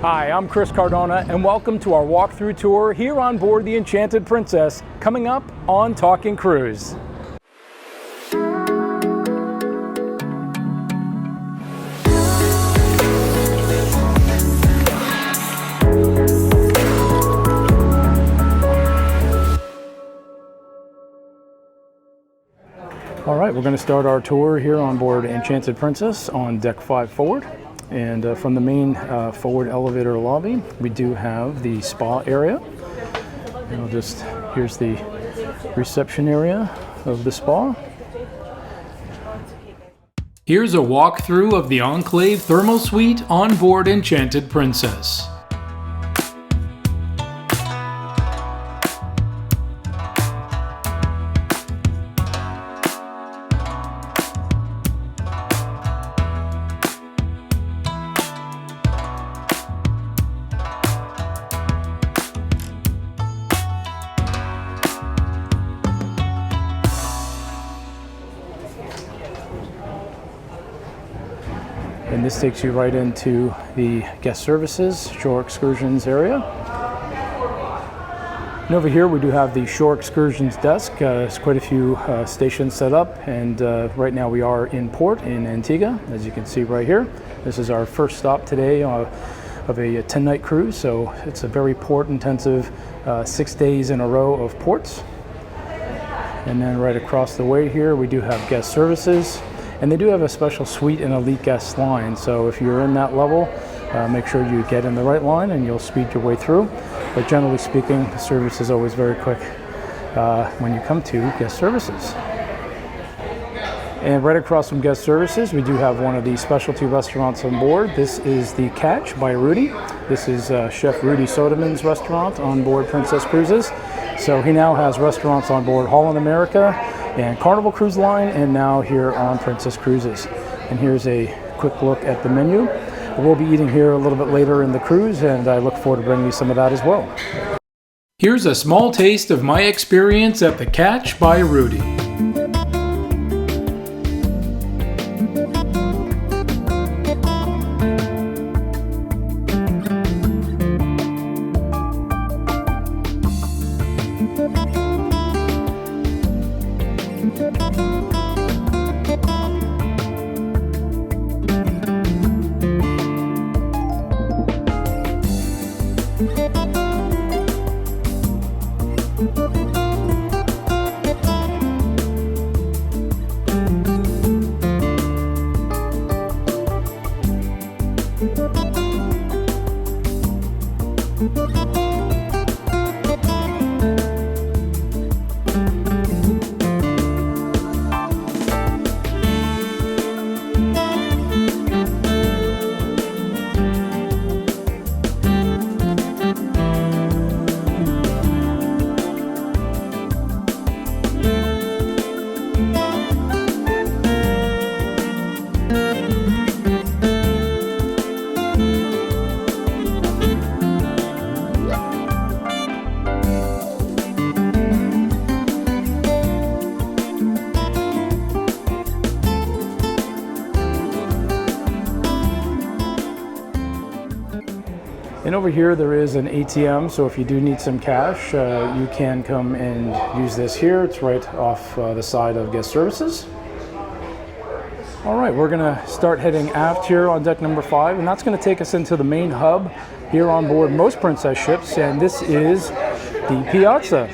Hi, I'm Chris Cardona, and welcome to our walkthrough tour here on board the Enchanted Princess, coming up on Talking Cruise. All right, we're going to start our tour here on board Enchanted Princess on deck 5 forward. And from the main forward elevator lobby, we do have the spa area. And here's the reception area of the spa. Here's a walkthrough of the Enclave thermal suite on board Enchanted Princess. And this takes you right into the guest services, Shote Excursions area. And over here we do have the Shote Excursions desk. There's quite a few stations set up, and right now we are in port in Antigua, as you can see right here. This is our first stop today of a 10-night cruise, so it's a very port-intensive 6 days in a row of ports. And then right across the way here we do have guest services. And they do have a special suite and elite guest line, so if you're in that level, make sure you get in the right line and you'll speed your way through. But generally speaking, the service is always very quick when you come to guest services. And right across from guest services, we do have one of the specialty restaurants on board. This is the Catch by Rudi. This is Chef Rudi Soderman's restaurant on board Princess Cruises. So he now has restaurants on board Holland America and Carnival Cruise Line, and now here on Princess Cruises. And here's a quick look at the menu. We'll be eating here a little bit later in the cruise, and I look forward to bringing you some of that as well. Here's a small taste of my experience at the Catch by Rudi. And over here there is an ATM, so if you do need some cash, you can come and use this here. It's right off the side of guest services. All right, we're gonna start heading aft here on deck number 5, and that's gonna take us into the main hub here on board most Princess ships, and this is the Piazza.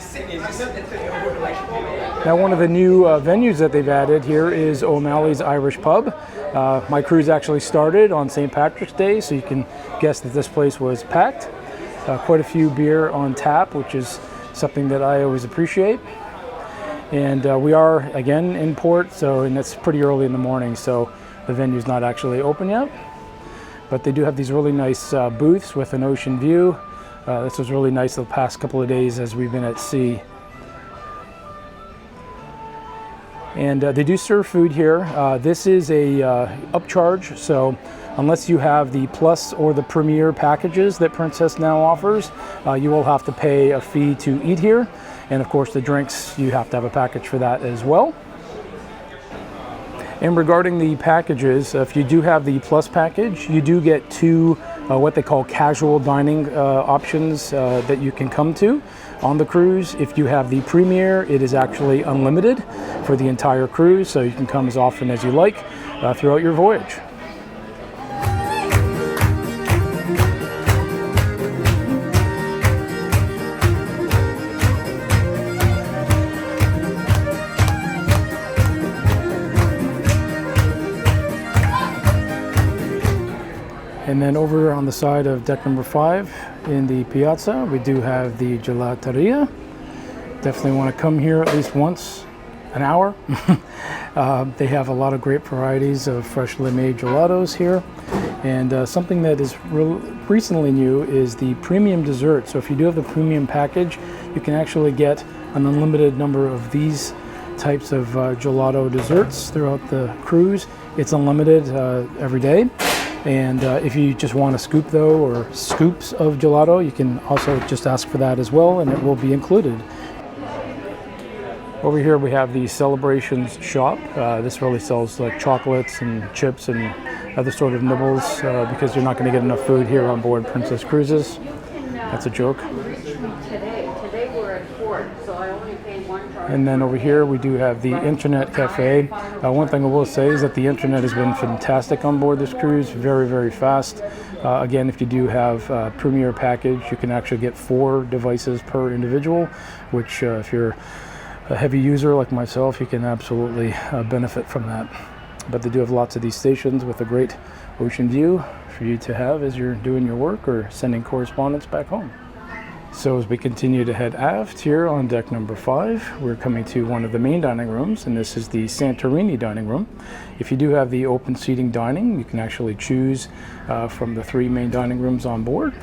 Now, one of the new venues that they've added here is O'Malley's Irish Pub. My cruise actually started on St. Patrick's Day, so you can guess that this place was packed. Quite a few beer on tap, which is something that I always appreciate. And we are, again, in port, and it's pretty early in the morning, so the venue's not actually open yet. But they do have these really nice booths with an ocean view. This was really nice the past couple of days as we've been at sea. And they do serve food here. This is a upcharge, so unless you have the Plus or the Premier packages that Princess now offers, you will have to pay a fee to eat here. And of course the drinks, you have to have a package for that as well. And regarding the packages, if you do have the Plus package, you do get 2 what they call casual dining options that you can come to on the cruise. If you have the Premier, it is actually unlimited for the entire cruise, so you can come as often as you like throughout your voyage. And then over on the side of deck number 5 in the Piazza, we do have the gelateria. Definitely want to come here at least once an hour. They have a lot of great varieties of freshly made gelatos here. And something that is recently new is the premium dessert. So if you do have the premium package, you can actually get an unlimited number of these types of gelato desserts throughout the cruise. It's unlimited every day. And if you just want a scoop though, or scoops of gelato, you can also just ask for that as well, and it will be included. Over here we have the Celebrations shop. This really sells like chocolates and chips and other sort of nibbles because you're not going to get enough food here on board Princess Cruises. That's a joke. Today we're at port, so I only paid one charge. And then over here we do have the Internet Cafe. One thing I will say is that the internet has been fantastic on board this cruise, very, very fast. Again, if you do have a Premier package, you can actually get 4 devices per individual, which if you're a heavy user like myself, you can absolutely benefit from that. But they do have lots of these stations with a great ocean view for you to have as you're doing your work or sending correspondence back home. So as we continue to head aft here on deck number 5, we're coming to one of the main dining rooms, and this is the Santorini dining room. If you do have the open seating dining, you can actually choose from the 3 main dining rooms on board.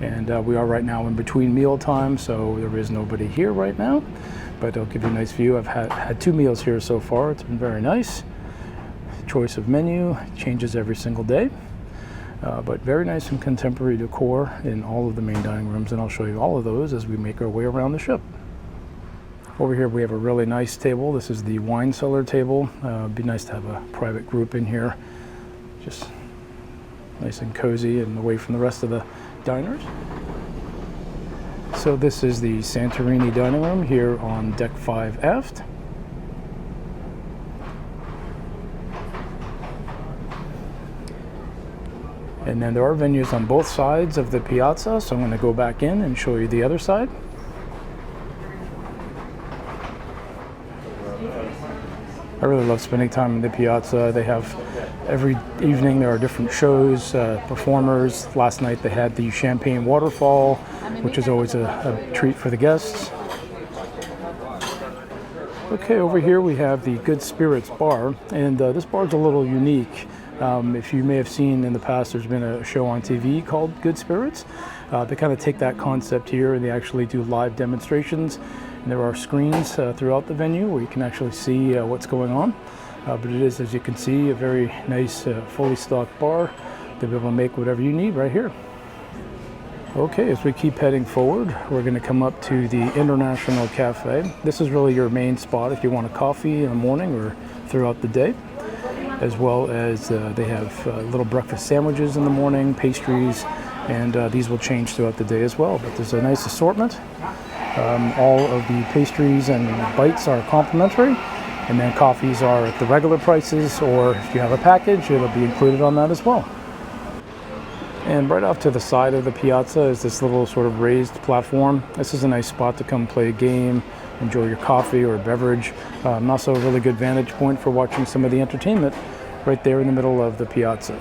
And we are right now in between meal time, so there is nobody here right now, but it'll give you a nice view. I've had 2 meals here so far. It's been very nice. Choice of menu changes every single day. But very nice and contemporary decor in all of the main dining rooms, and I'll show you all of those as we make our way around the ship. Over here we have a really nice table. This is the wine cellar table. It'd be nice to have a private group in here, just nice and cozy and away from the rest of the diners. So this is the Santorini dining room here on deck 5 aft. And then there are venues on both sides of the Piazza, so I'm going to go back in and show you the other side. I really love spending time in the Piazza. They have every evening there are different shows, performers. Last night they had the Champagne Waterfall, which is always a treat for the guests. Okay, over here we have the Good Spirits bar, and this bar is a little unique. If you may have seen in the past, there's been a show on TV called Good Spirits. They kind of take that concept here and they actually do live demonstrations. And there are screens throughout the venue where you can actually see what's going on. But it is, as you can see, a very nice, fully stocked bar to be able to make whatever you need right here. Okay, as we keep heading forward, we're going to come up to the International Cafe. This is really your main spot if you want a coffee in the morning or throughout the day. As well as they have little breakfast sandwiches in the morning, pastries, and these will change throughout the day as well. But there's a nice assortment. All of the pastries and bites are complimentary, and then coffees are at the regular prices, or if you have a package, it'll be included on that as well. And right off to the side of the Piazza is this little sort of raised platform. This is a nice spot to come play a game, enjoy your coffee or a beverage, and also a really good vantage point for watching some of the entertainment right there in the middle of the Piazza.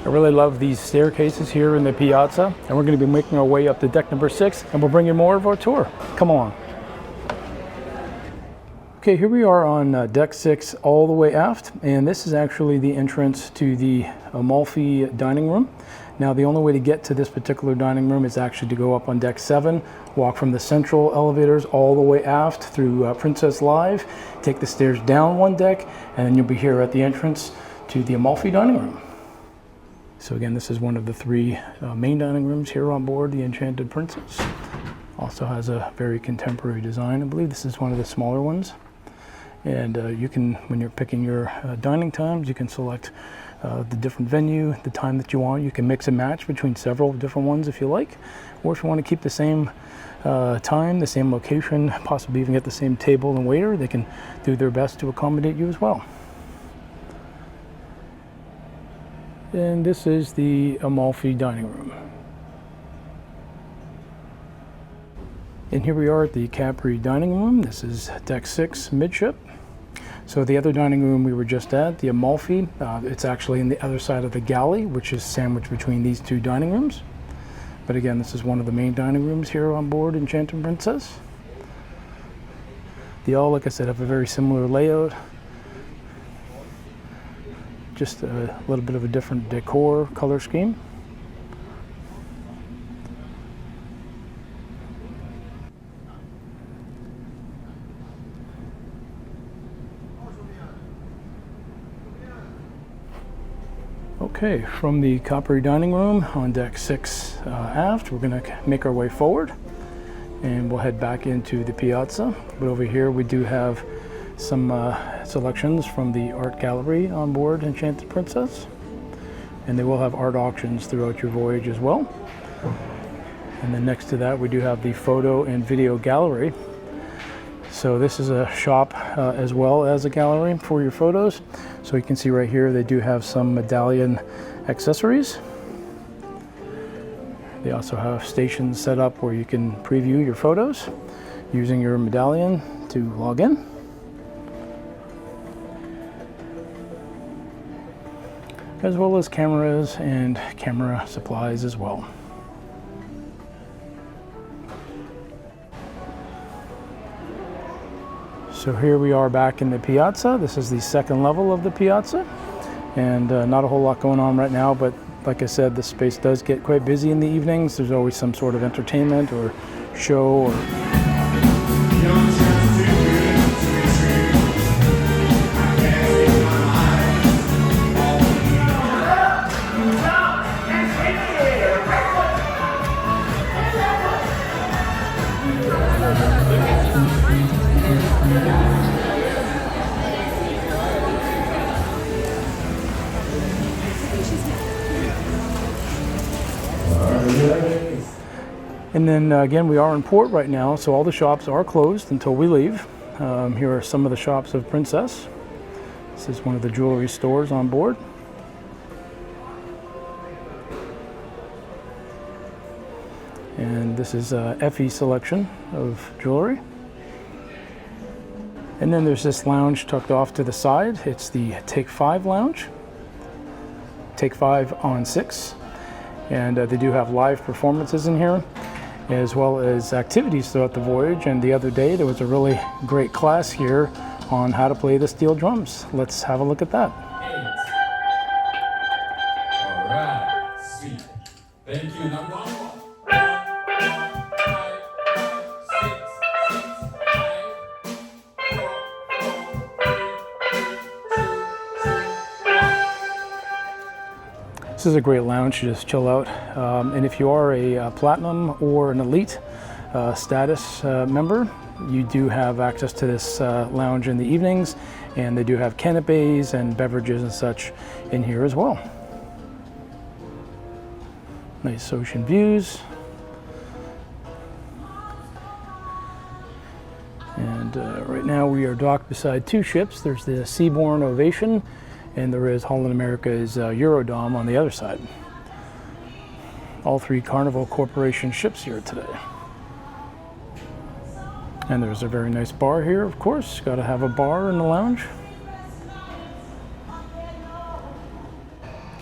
I really love these staircases here in the Piazza, and we're going to be making our way up to deck number 6, and we'll bring you more of our tour. Come along. Okay, here we are on deck 6 all the way aft, and this is actually the entrance to the Amalfi dining room. Now, the only way to get to this particular dining room is actually to go up on deck 7, walk from the central elevators all the way aft through Princess Live, take the stairs down 1 deck, and then you'll be here at the entrance to the Amalfi dining room. So again, this is one of the 3 main dining rooms here on board the Enchanted Princess. Also has a very contemporary design. I believe this is one of the smaller ones. And you can, when you're picking your dining times, you can select the different venue, the time that you want. You can mix and match between several different ones if you like, or if you want to keep the same time, the same location, possibly even get the same table and waiter, they can do their best to accommodate you as well. And this is the Amalfi dining room. And here we are at the Capri dining room. This is deck 6 midship. So the other dining room we were just at, the Amalfi, it's actually in the other side of the galley, which is sandwiched between these two dining rooms. But again, this is one of the main dining rooms here on board Enchanted Princess. They all, like I said, have a very similar layout. Just a little bit of a different decor color scheme. Okay, from the Capri dining room on deck 6 aft, we're going to make our way forward and we'll head back into the Piazza. But over here we do have some selections from the art gallery on board Enchanted Princess, and they will have art auctions throughout your voyage as well. And then next to that we do have the photo and video gallery. So this is a shop as well as a gallery for your photos. So you can see right here they do have some medallion accessories. They also have stations set up where you can preview your photos using your medallion to log in. As well as cameras and camera supplies as well. So here we are back in the Piazza. This is the second level of the Piazza, and not a whole lot going on right now, but like I said, the space does get quite busy in the evenings. There's always some sort of entertainment or show or And then again, we are in port right now, so all the shops are closed until we leave. Here are some of the shops of Princess. This is one of the jewelry stores on board. And this is Effie's selection of jewelry. And then there's this lounge tucked off to the side. It's the Take 5 lounge. Take 5 on 6. And they do have live performances in here, as well as activities throughout the voyage. And the other day there was a really great class here on how to play the steel drums. Let's have a look at that. 8. All right, sweet. Thank you. Now 1 more. 5, 6, 7, 8, 4, 4, 3, 2, 1. This is a great lounge to just chill out. And if you are a platinum or an elite status member, you do have access to this lounge in the evenings, and they do have canapes and beverages and such in here as well. Nice ocean views. And right now we are docked beside 2 ships. There's the Seabourn Ovation, and there is Holland America's Eurodom on the other side. All 3 Carnival Corporation ships here today. And there's a very nice bar here, of course. Got to have a bar in the lounge.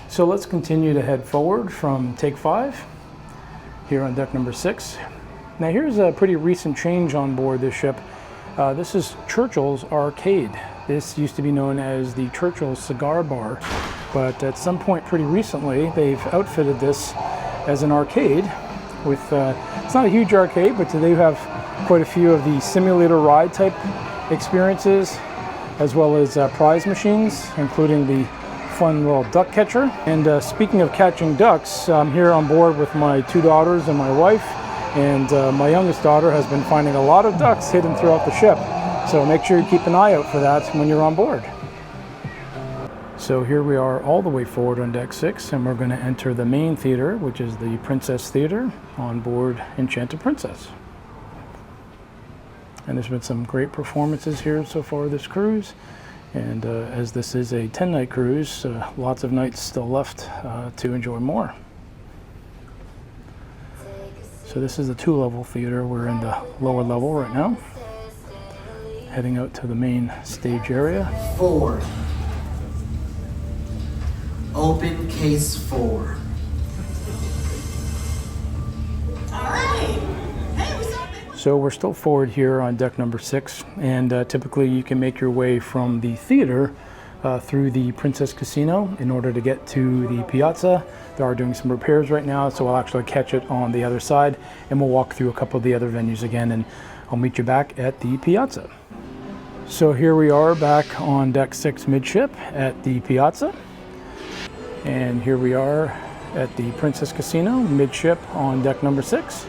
So let's continue to head forward from Take 5 here on deck number 6. Now here's a pretty recent change on board this ship. This is Churchill's Arcade. This used to be known as the Churchill Cigar Bar, but at some point pretty recently they've outfitted this as an arcade with, it's not a huge arcade, but they have quite a few of the simulator ride type experiences, as well as prize machines, including the fun little duck catcher. And speaking of catching ducks, I'm here on board with my 2 daughters and my wife, and my youngest daughter has been finding a lot of ducks hidden throughout the ship. So make sure you keep an eye out for that when you're on board. So here we are all the way forward on deck 6, and we're going to enter the main theater, which is the Princess Theater on board Enchanted Princess. And there's been some great performances here so far this cruise. And as this is a 10-night cruise, lots of nights still left to enjoy more. So this is the 2-level theater. We're in the lower level right now, heading out to the main stage area. 4. Open case 4. So we're still forward here on deck number 6, and typically you can make your way from the theater through the Princess Casino in order to get to the Piazza. They are doing some repairs right now, so I'll actually catch it on the other side, and we'll walk through a couple of the other venues again, and I'll meet you back at the Piazza. So here we are back on deck 6 midship at the Piazza. And here we are at the Princess Casino midship on deck number 6.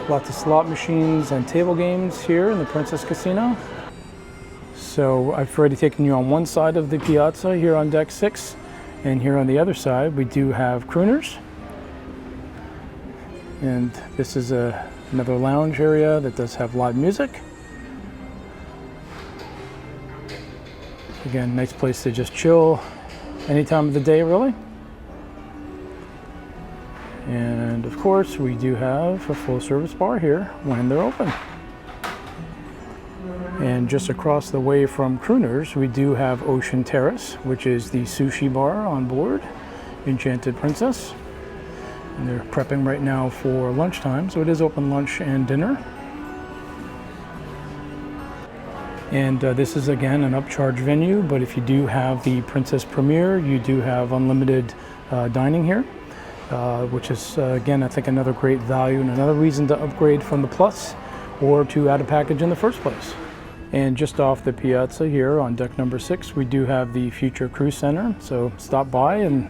Lots of slot machines and table games here in the Princess Casino. So I've already taken you on one side of the Piazza here on deck 6, and here on the other side we do have crooners. And this is another lounge area that does have live music. Again, nice place to just chill any time of the day, really. And of course, we do have a full service bar here when they're open. And just across the way from crooners, we do have Ocean Terrace, which is the sushi bar on board Enchanted Princess. And they're prepping right now for lunchtime, so it is open lunch and dinner. And this is again an upcharge venue, but if you do have the Princess Premier, you do have unlimited dining here, which is again, I think another great value and another reason to upgrade from the Plus or to add a package in the first place. And just off the Piazza here on deck number 6, we do have the Future Cruise Center, so stop by and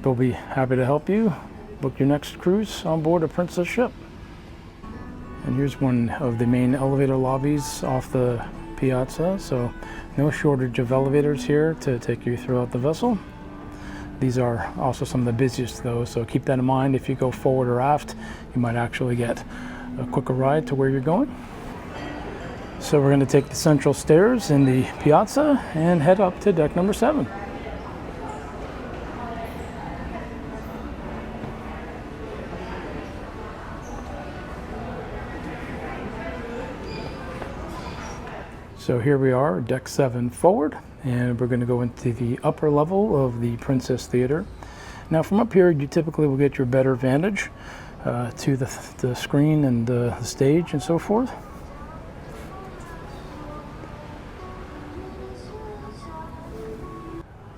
they'll be happy to help you book your next cruise on board a Princess ship. And here's one of the main elevator lobbies off the Piazza, so no shortage of elevators here to take you throughout the vessel. These are also some of the busiest though, so keep that in mind. If you go forward or aft, you might actually get a quicker ride to where you're going. So we're going to take the central stairs in the Piazza and head up to deck number 7. So here we are, deck 7 forward, and we're going to go into the upper level of the Princess Theater. Now from up here, you typically will get your better vantage to the screen and the stage and so forth.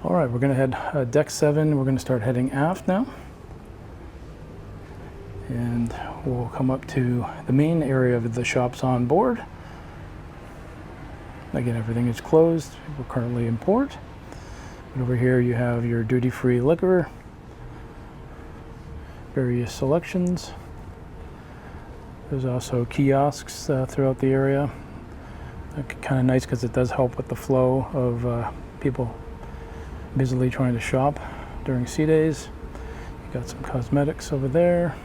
All right, we're going to head deck 7. We're going to start heading aft now. And we'll come up to the main area of the shops on board. Again, everything is closed. We're currently in port. And over here you have your duty-free liquor, various selections. There's also kiosks throughout the area. Kind of nice because it does help with the flow of people busily trying to shop during sea days. You got some cosmetics over there.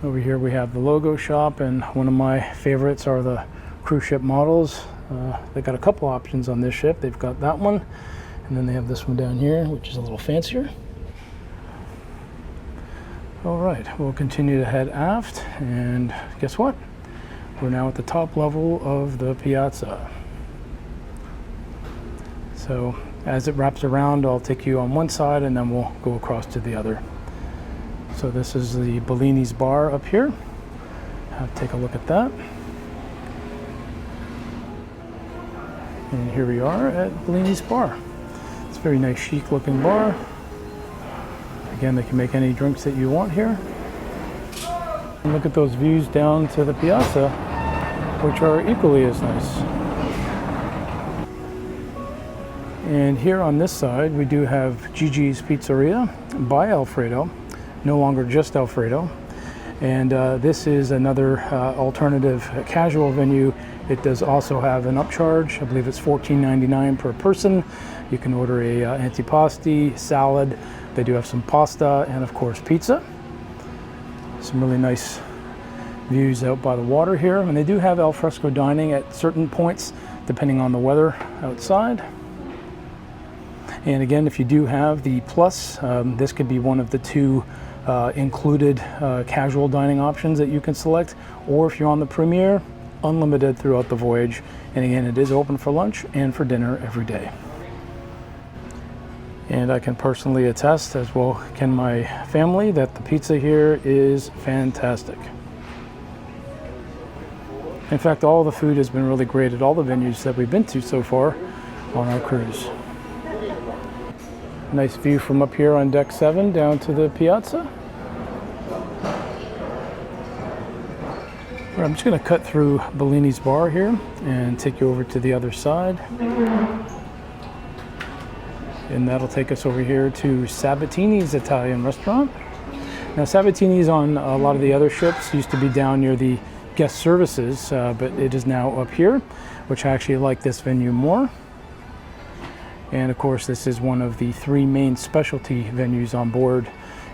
Over here we have the logo shop, and one of my favorites are the cruise ship models. They got a couple options on this ship. They've got that one, and then they have this one down here, which is a little fancier. All right, we'll continue to head aft, and guess what? We're now at the top level of the Piazza. So as it wraps around, I'll take you on one side, and then we'll go across to the other. So this is the Bellini's bar up here. Take a look at that. And here we are at Bellini's bar. It's a very nice chic looking bar. Again, they can make any drinks that you want here. And look at those views down to the Piazza, which are equally as nice. And here on this side, we do have Gigi's Pizzeria by Alfredo. No longer just Alfredo. And this is another alternative casual venue. It does also have an upcharge. I believe it's $14.99 per person. You can order a antipasti, salad. They do have some pasta and of course pizza. Some really nice views out by the water here. And they do have al fresco dining at certain points depending on the weather outside. And again, if you do have the plus, this could be one of the two included casual dining options that you can select, or if you're on the Premier, unlimited throughout the voyage. And again, it is open for lunch and for dinner every day. And I can personally attest, as well can my family, that the pizza here is fantastic. In fact, all the food has been really great at all the venues that we've been to so far on our cruise. Nice view from up here on deck 7 down to the Piazza. I'm just going to cut through Bellini's bar here and take you over to the other side. And that'll take us over here to Sabatini's Italian restaurant. Now Sabatini's on a lot of the other ships used to be down near the guest services, but it is now up here, which I actually like this venue more. And of course, this is one of the 3 main specialty venues on board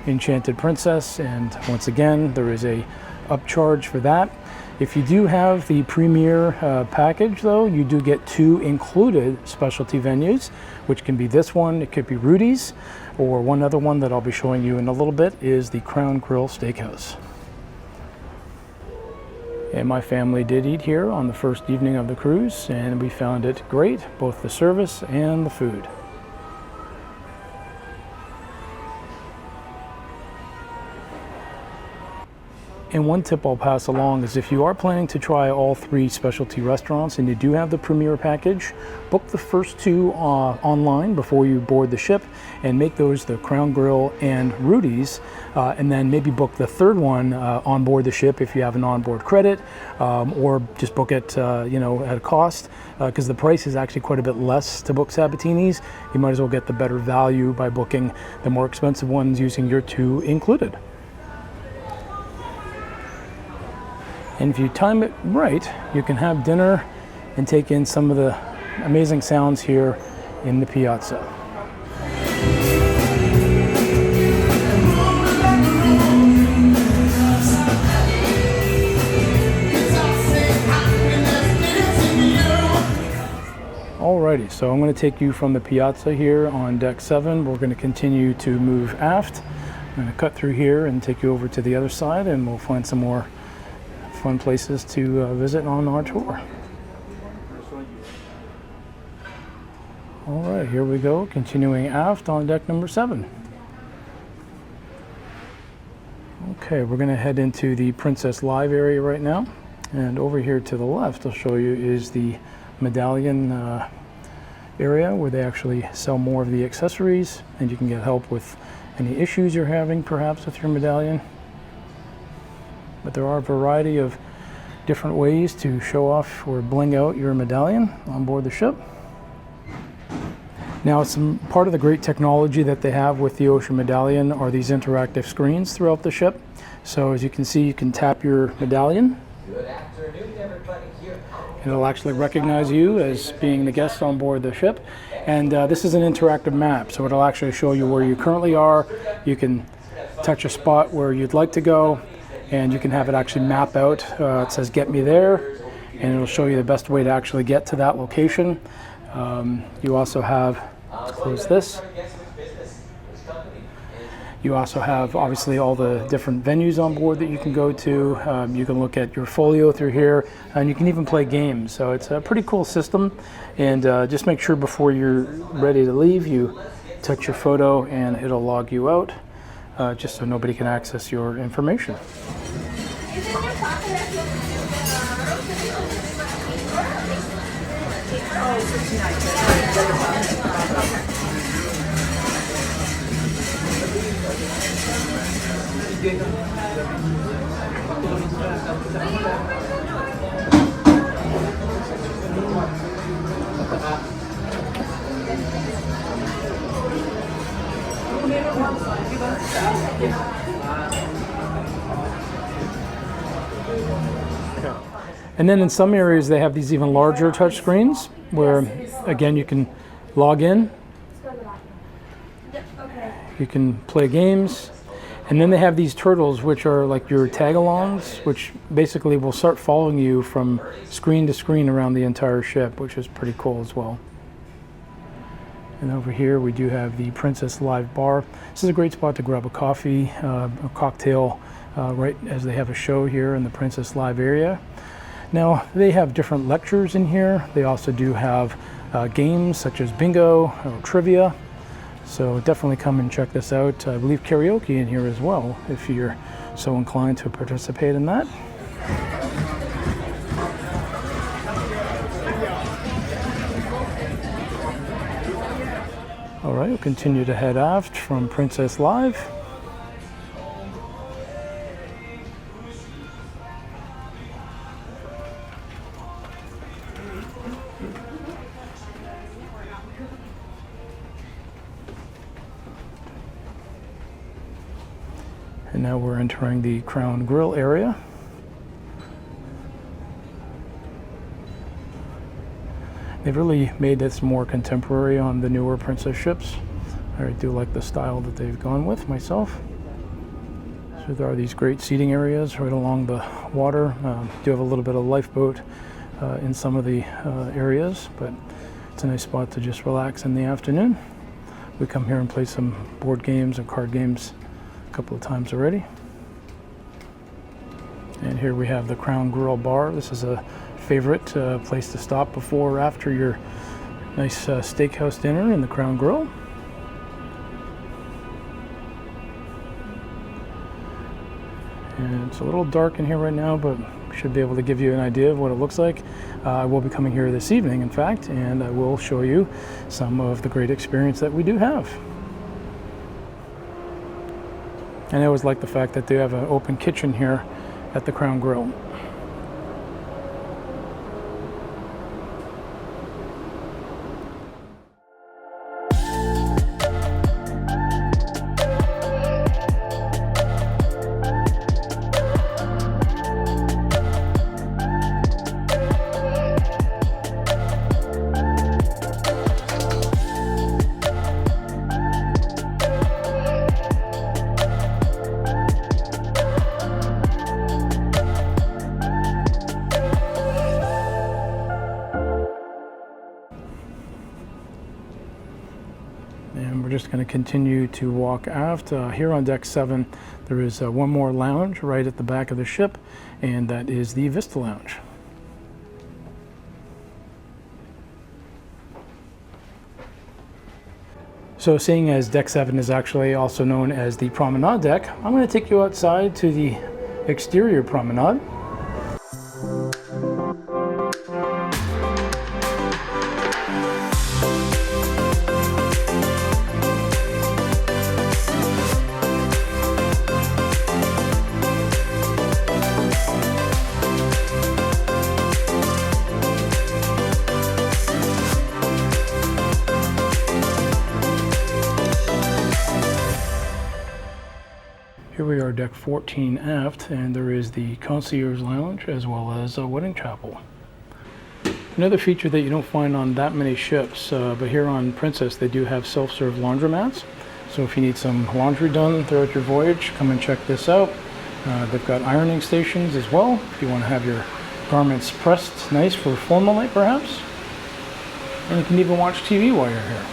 Enchanted Princess. And once again, there is a upcharge for that. If you do have the Premier package though, you do get 2 included specialty venues, which can be this one, it could be Rudi's, or one other one that I'll be showing you in a little bit is the Crown Grill Steakhouse. And my family did eat here on the first evening of the cruise, and we found it great, both the service and the food. And one tip I'll pass along is if you are planning to try all 3 specialty restaurants and you do have the Premier package, book the first 2 online before you board the ship and make those the Crown Grill and Rudi's, and then maybe book the 3rd one on board the ship if you have an onboard credit, or just book it at a cost, because the price is actually quite a bit less to book Sabatini's. You might as well get the better value by booking the more expensive ones using your 2 included. And if you time it right, you can have dinner and take in some of the amazing sounds here in the Piazza. Alrighty, so I'm going to take you from the Piazza here on deck 7. We're going to continue to move aft. I'm going to cut through here and take you over to the other side, and we'll find some more fun places to visit on our tour. All right, here we go, continuing aft on deck number 7. Okay, we're going to head into the Princess Live area right now, and over here to the left I'll show you is the medallion area where they actually sell more of the accessories, and you can get help with any issues you're having perhaps with your medallion. But there are a variety of different ways to show off or bling out your medallion on board the ship. Now, some part of the great technology that they have with the Ocean Medallion are these interactive screens throughout the ship. So as you can see, you can tap your medallion. Good afternoon, everybody here. And it'll actually recognize you as being the guest on board the ship. And this is an interactive map, so it'll actually show you where you currently are. You can touch a spot where you'd like to go, and you can have it actually map out. It says get me there, and it'll show you the best way to actually get to that location. You also have, let's close this. You also have obviously all the different venues on board that you can go to. You can look at your folio through here, and you can even play games. So it's a pretty cool system, and just make sure before you're ready to leave you touch your photo and it'll log you out. Just so nobody can access your information. And then in some areas they have these even larger touch screens where, again, you can log in, you can play games, and then they have these turtles which are like your tag-alongs, which basically will start following you from screen to screen around the entire ship, which is pretty cool as well. And over here we do have the Princess Live Bar. This is a great spot to grab a coffee, a cocktail, right as they have a show here in the Princess Live area. Now, they have different lectures in here. They also do have games such as bingo or trivia. So definitely come and check this out. I believe karaoke in here as well, if you're so inclined to participate in that. All right, we'll continue to head aft from Princess Live. And now we're entering the Crown Grill area. They've really made this more contemporary on the newer Princess ships. I do like the style that they've gone with myself. So there are these great seating areas right along the water. Do have a little bit of lifeboat in some of the areas, but it's a nice spot to just relax in the afternoon. We come here and play some board games and card games a couple of times already. And here we have the Crown Grill Bar. This is a favorite place to stop before or after your nice steakhouse dinner in the Crown Grill. And it's a little dark in here right now, but should be able to give you an idea of what it looks like. I will be coming here this evening, in fact, and I will show you some of the great experience that we do have. And I always like the fact that they have an open kitchen here at the Crown Grill. And we're just going to continue to walk aft. Here on deck 7, there is one more lounge right at the back of the ship, and that is the Vista Lounge. So seeing as deck 7 is actually also known as the promenade deck, I'm going to take you outside to the exterior promenade. Here we are, deck 14 aft, and there is the concierge lounge as well as a wedding chapel. Another feature that you don't find on that many ships, but here on Princess they do have self-serve laundromats. So if you need some laundry done throughout your voyage, come and check this out. They've got ironing stations as well, if you want to have your garments pressed nice for formal night perhaps. And you can even watch TV while you're here.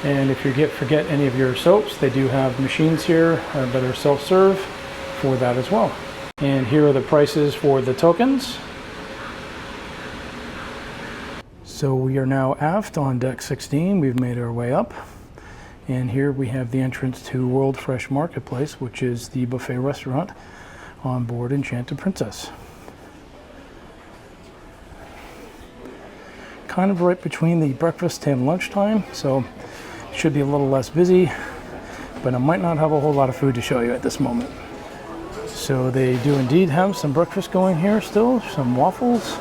And if you forget any of your soaps, they do have machines here that are self-serve for that as well. And here are the prices for the tokens. So we are now aft on deck 16. We've made our way up. And here we have the entrance to World Fresh Marketplace, which is the buffet restaurant on board Enchanted Princess. Kind of right between the breakfast and lunchtime, so should be a little less busy, but I might not have a whole lot of food to show you at this moment. So they do indeed have some breakfast going here still, some waffles.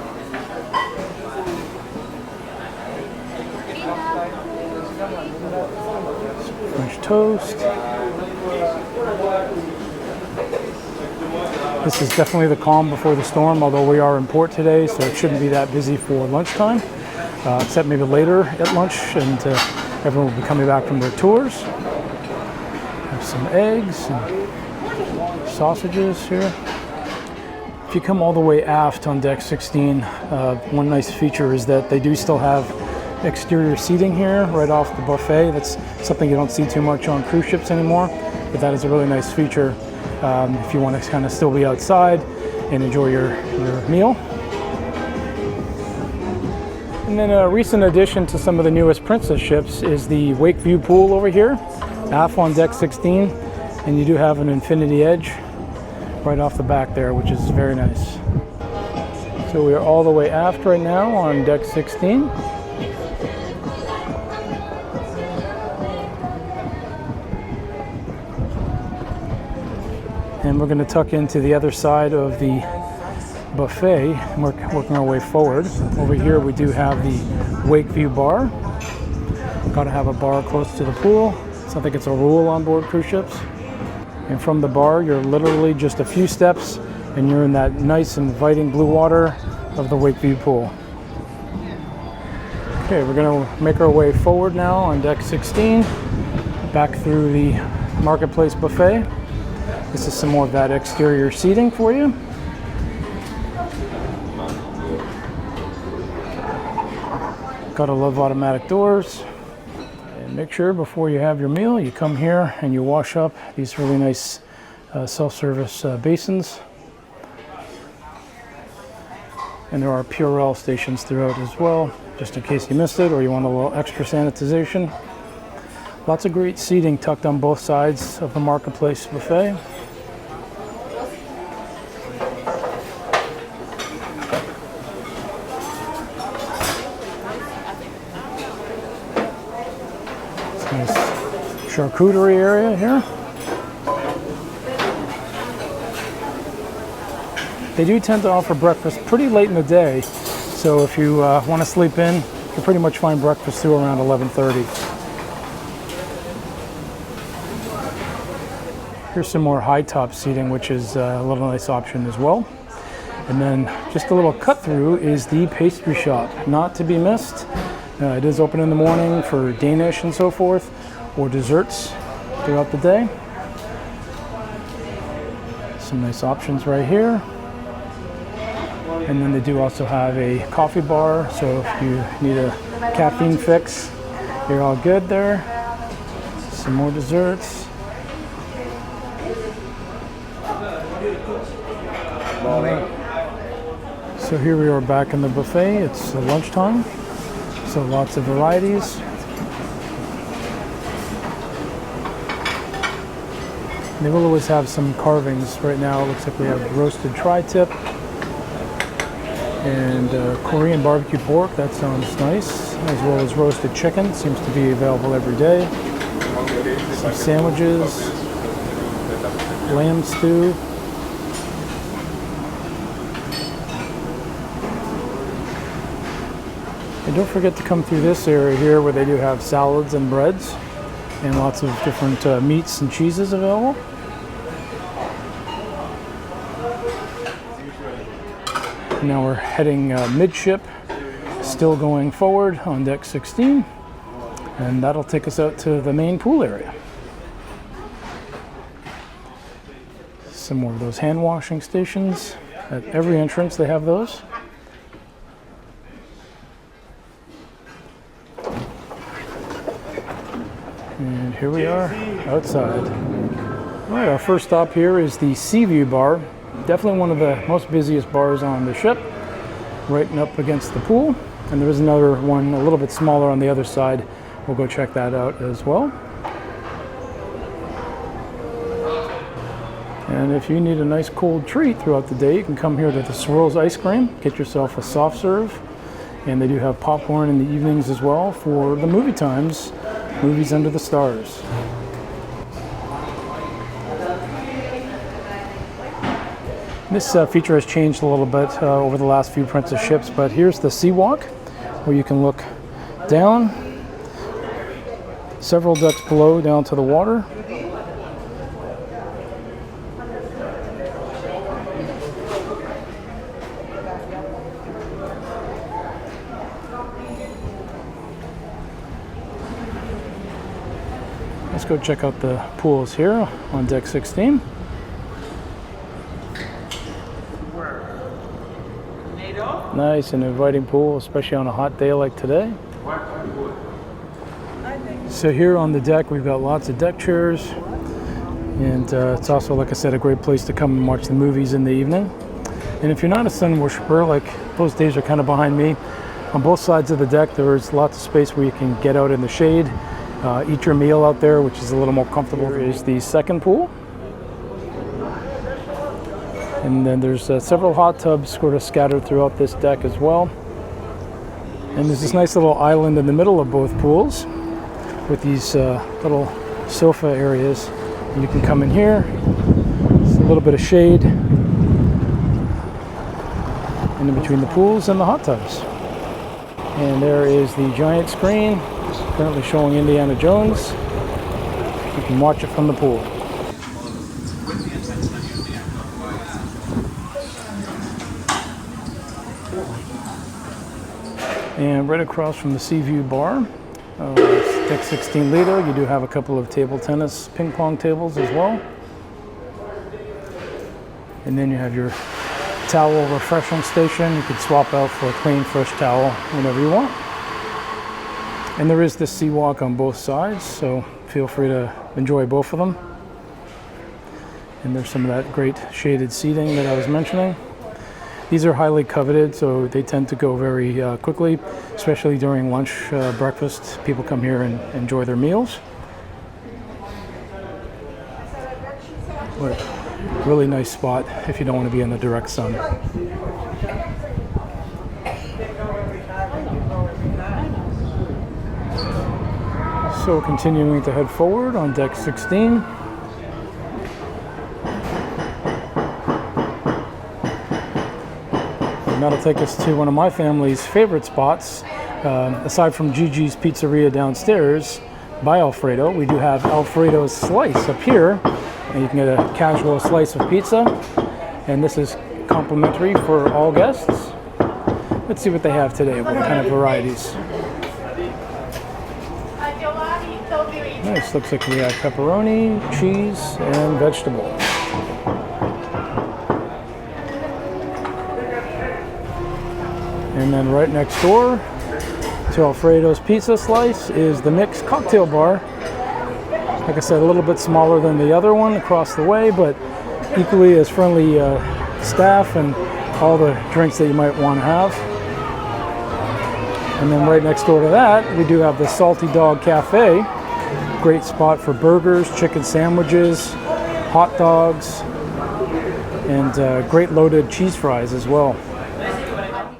French toast. This is definitely the calm before the storm, although we are in port today, so it shouldn't be that busy for lunchtime, except maybe later at lunch, and everyone will be coming back from their tours. Have some eggs and sausages here. If you come all the way aft on deck 16, one nice feature is that they do still have exterior seating here right off the buffet. That's something you don't see too much on cruise ships anymore, but that is a really nice feature if you want to kind of still be outside and enjoy your meal. And then a recent addition to some of the newest Princess ships is the Wake View pool over here, aft on deck 16, and you do have an infinity edge right off the back there, which is very nice. So we are all the way aft right now on deck 16. And we're going to tuck into the other side of the buffet and working our way forward. Over here we do have the Wake View bar. Got to have a bar close to the pool. So I think it's a rule on board cruise ships. And from the bar you're literally just a few steps and you're in that nice inviting blue water of the Wake View pool. Okay, we're going to make our way forward now on deck 16, back through the Marketplace buffet. This is some more of that exterior seating for you. Gotta love automatic doors. And make sure before you have your meal, you come here and you wash up these really nice self-service basins. And there are Purell stations throughout as well, just in case you missed it or you want a little extra sanitization. Lots of great seating tucked on both sides of the Marketplace buffet. Nice charcuterie area here. They do tend to offer breakfast pretty late in the day, so if you want to sleep in, you can pretty much find breakfast through around 11:30. Here's some more high top seating, which is a little nice option as well. And then just a little cut through is the pastry shop, not to be missed. It is open in the morning for Danish and so forth, or desserts throughout the day. Some nice options right here. And then they do also have a coffee bar, so if you need a caffeine fix, you're all good there. Some more desserts. So here we are back in the buffet. It's lunchtime, so lots of varieties. They will always have some carvings. Right now it looks like we have roasted tri-tip and Korean barbecue pork. That sounds nice, as well as roasted chicken. Seems to be available every day. Some sandwiches, lamb stew. And don't forget to come through this area here where they do have salads and breads and lots of different meats and cheeses available. Now we're heading midship, still going forward on deck 16, and that'll take us out to the main pool area. Some more of those hand washing stations. At every entrance they have those. And here we are outside. All right, our first stop here is the Sea View Bar. Definitely one of the most busiest bars on the ship, right up against the pool. And there is another one a little bit smaller on the other side. We'll go check that out as well. And if you need a nice cold treat throughout the day, you can come here to the Swirls Ice Cream, get yourself a soft serve. And they do have popcorn in the evenings as well for the movie times, movies under the stars. This feature has changed a little bit over the last few Princess ships, but here's the Sea Walk, where you can look down, several decks below, down to the water. Let's go check out the pools here on deck 16. Nice and inviting pool, especially on a hot day like today. So here on the deck, we've got lots of deck chairs. And it's also, like I said, a great place to come and watch the movies in the evening. And if you're not a sun worshiper, like those days are kind of behind me, on both sides of the deck there's lots of space where you can get out in the shade, eat your meal out there, which is a little more comfortable. Here is the second pool. And then there's several hot tubs sort of scattered throughout this deck as well. And there's this nice little island in the middle of both pools with these little sofa areas. And you can come in here, it's a little bit of shade in between the pools and the hot tubs. And there is the giant screen, currently showing Indiana Jones. You can watch it from the pool. And right across from the Sea View bar, deck 16 liter, you do have a couple of table tennis ping pong tables as well. And then you have your towel refreshment station. You could swap out for a clean, fresh towel whenever you want. And there is this sea walk on both sides, so feel free to enjoy both of them. And there's some of that great shaded seating that I was mentioning. These are highly coveted, so they tend to go very quickly, especially during lunch, breakfast. People come here and enjoy their meals. But really nice spot if you don't want to be in the direct sun. So continuing to head forward on deck 16. And that'll take us to one of my family's favorite spots. Aside from Gigi's Pizzeria downstairs by Alfredo, we do have Alfredo's Slice up here. And you can get a casual slice of pizza. And this is complimentary for all guests. Let's see what they have today, what kind of varieties. Nice, looks like we have pepperoni, cheese, and vegetable. And then right next door to Alfredo's Pizza Slice is the Mixed Cocktail Bar. Like I said, a little bit smaller than the other one across the way, but equally as friendly staff and all the drinks that you might want to have. And then right next door to that, we do have the Salty Dog Cafe. Great spot for burgers, chicken sandwiches, hot dogs, and great loaded cheese fries as well.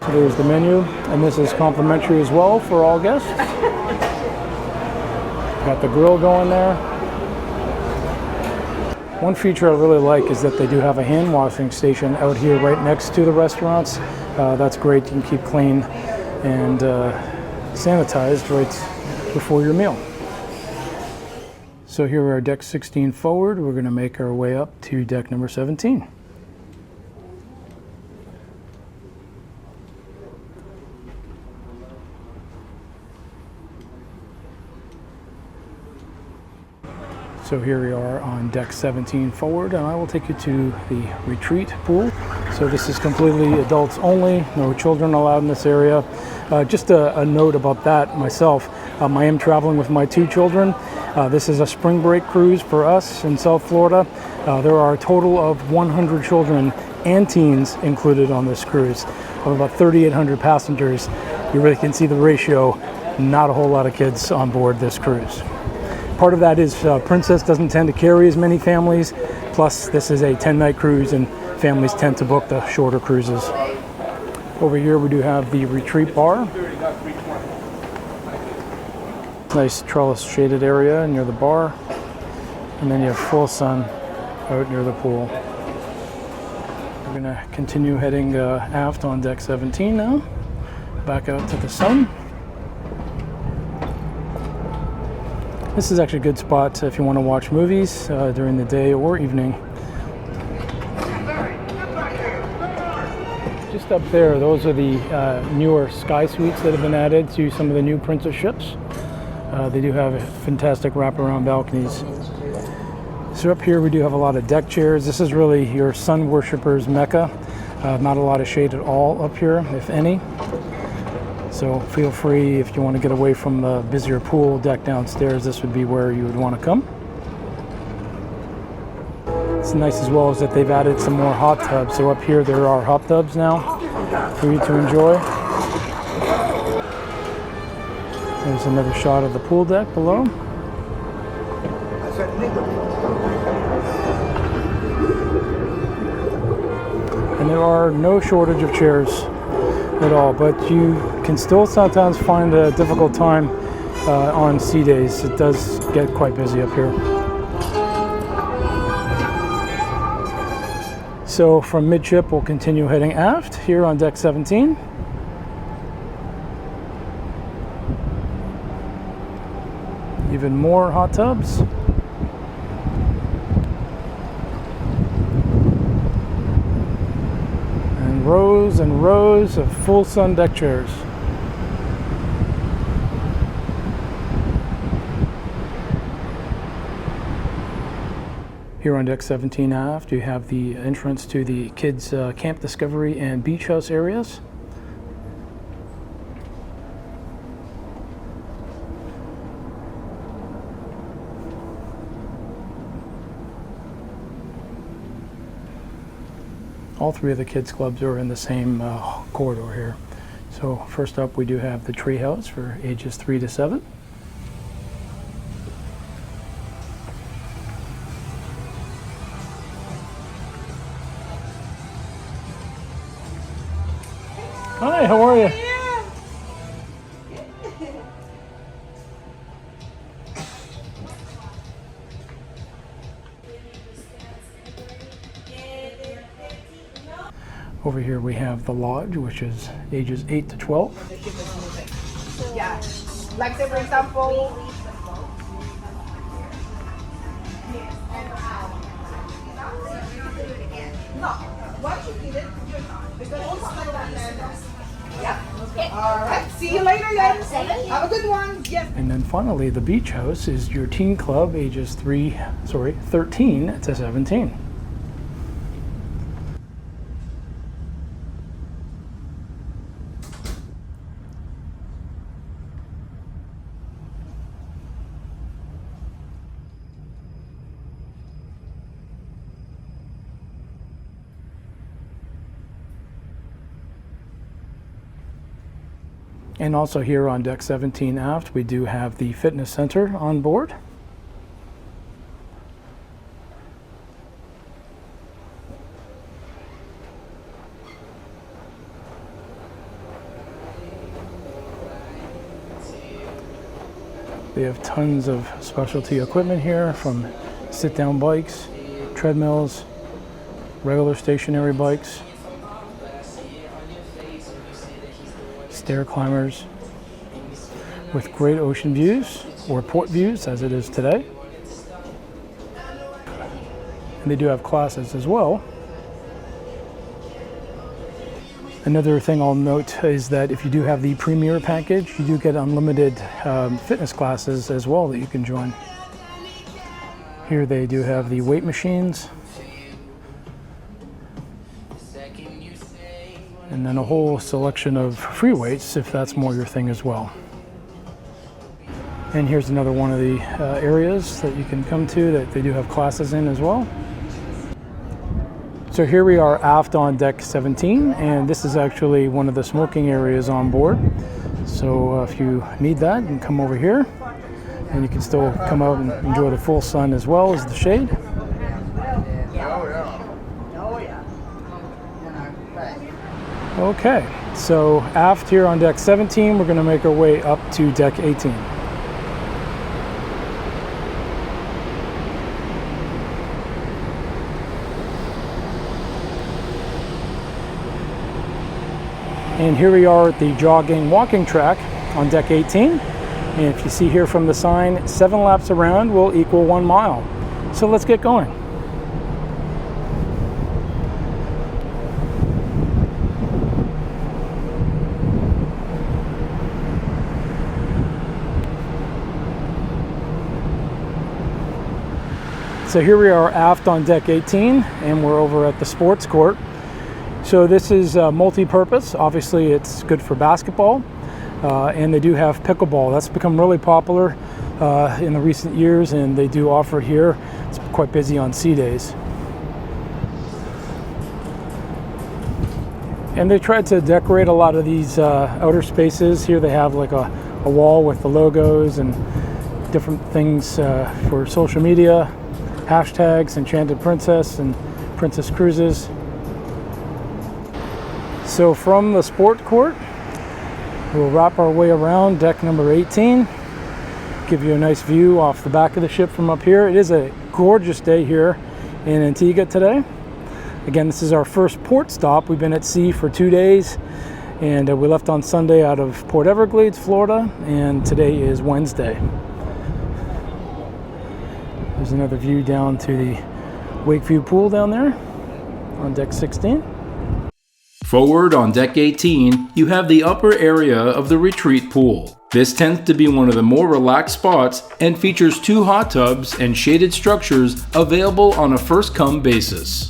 So there's the menu, and this is complimentary as well for all guests. Got the grill going there. One feature I really like is that they do have a hand washing station out here right next to the restaurants. That's great. You can keep clean and sanitized right before your meal. So here we are, deck 16 forward. We're going to make our way up to deck number 17. So here we are on deck 17 forward, and I will take you to the retreat pool. So this is completely adults only, no children allowed in this area. Just a note about that myself. I am traveling with my two children. This is a spring break cruise for us in South Florida. There are a total of 100 children and teens included on this cruise. Of about 3,800 passengers, you really can see the ratio. Not a whole lot of kids on board this cruise. Part of that is Princess doesn't tend to carry as many families, plus this is a 10-night cruise and families tend to book the shorter cruises. Over here we do have the retreat bar. Nice trellis shaded area near the bar, and then you have full sun out near the pool. We're going to continue heading aft on deck 17 now, back out to the sun. This is actually a good spot if you want to watch movies during the day or evening. Just up there, those are the newer sky suites that have been added to some of the new Princess ships. They do have fantastic wraparound balconies. So up here we do have a lot of deck chairs. This is really your sun worshippers mecca. Not a lot of shade at all up here, if any. So feel free, if you want to get away from the busier pool deck downstairs, this would be where you would want to come. It's nice as well is that they've added some more hot tubs. So up here there are hot tubs now for you to enjoy. There's another shot of the pool deck below. And there are no shortage of chairs at all, but you can still sometimes find a difficult time on sea days. It does get quite busy up here. So from midship, we'll continue heading aft here on deck 17. Even more hot tubs. And rows of full sun deck chairs. Here on deck 17 aft, you have the entrance to the kids' camp discovery and beach house areas. All three of the kids clubs are in the same corridor here. So first up we do have the tree house for ages 3 to 7. Hi, how are you? Over here we have the lodge, which is ages 8 to 12. Yeah, like say for example, no, once you eat it, you're not. Because it's like that. Yeah. All right. See you later, then. Have a good one. Yes. And then finally, the beach house is your teen club, ages 13 to 17. And also here on deck 17 aft, we do have the fitness center on board. They have tons of specialty equipment here, from sit-down bikes, treadmills, regular stationary bikes, stair climbers with great ocean views, or port views as it is today. And they do have classes as well. Another thing I'll note is that if you do have the Premier package, you do get unlimited fitness classes as well that you can join. Here they do have the weight machines, and then a whole selection of free weights if that's more your thing as well. And here's another one of the areas that you can come to that they do have classes in as well. So here we are aft on deck 17, and this is actually one of the smoking areas on board. So if you need that, you can come over here, and you can still come out and enjoy the full sun as well as the shade. Okay, so aft here on deck 17, we're going to make our way up to deck 18. And here we are at the jogging walking track on deck 18. And if you see here from the sign, 7 laps around will equal 1 mile. So let's get going. So here we are aft on deck 18, and we're over at the sports court. So this is multi-purpose. Obviously it's good for basketball, and they do have pickleball. That's become really popular in the recent years, and they do offer it here. It's quite busy on sea days. And they tried to decorate a lot of these outer spaces. Here they have like a wall with the logos and different things for social media, hashtags, Enchanted Princess and Princess Cruises. So from the sport court, we'll wrap our way around deck number 18, give you a nice view off the back of the ship from up here. It is a gorgeous day here in Antigua today. Again, this is our first port stop. We've been at sea for 2 days, and we left on Sunday out of Port Everglades, Florida, and today is Wednesday. There's another view down to the Wakeview pool down there on deck 16. Forward on deck 18, you have the upper area of the retreat pool. This tends to be one of the more relaxed spots and features 2 hot tubs and shaded structures available on a first-come basis.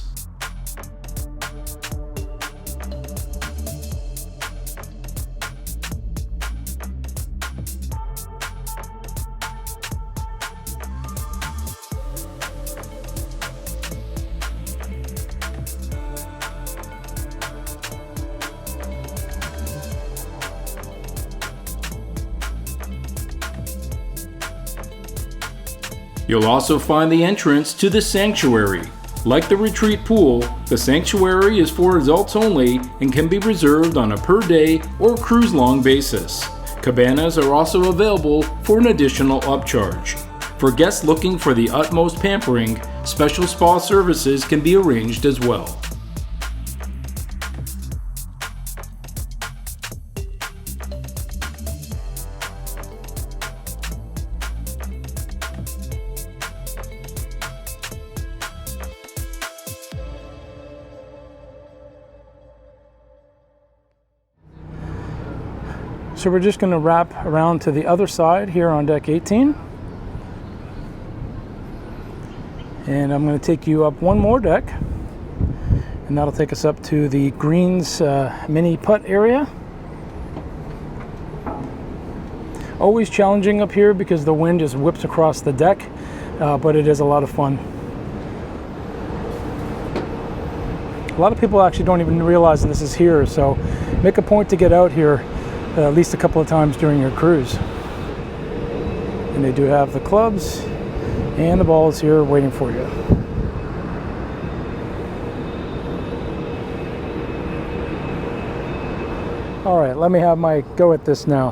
You'll also find the entrance to the sanctuary. Like the retreat pool, the sanctuary is for adults only and can be reserved on a per-day or cruise-long basis. Cabanas are also available for an additional upcharge. For guests looking for the utmost pampering, special spa services can be arranged as well. So we're just going to wrap around to the other side here on deck 18. And I'm going to take you up one more deck. And that'll take us up to the greens mini putt area. Always challenging up here because the wind just whips across the deck, but it is a lot of fun. A lot of people actually don't even realize this is here, so make a point to get out here at least a couple of times during your cruise. And they do have the clubs and the balls here waiting for you. All right, let me have my go at this now.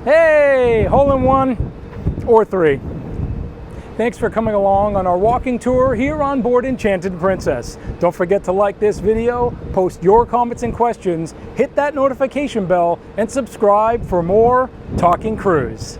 Hey, hole in one or 3. Thanks for coming along on our walking tour here on board Enchanted Princess. Don't forget to like this video, post your comments and questions, hit that notification bell, and subscribe for more Talking Cruise.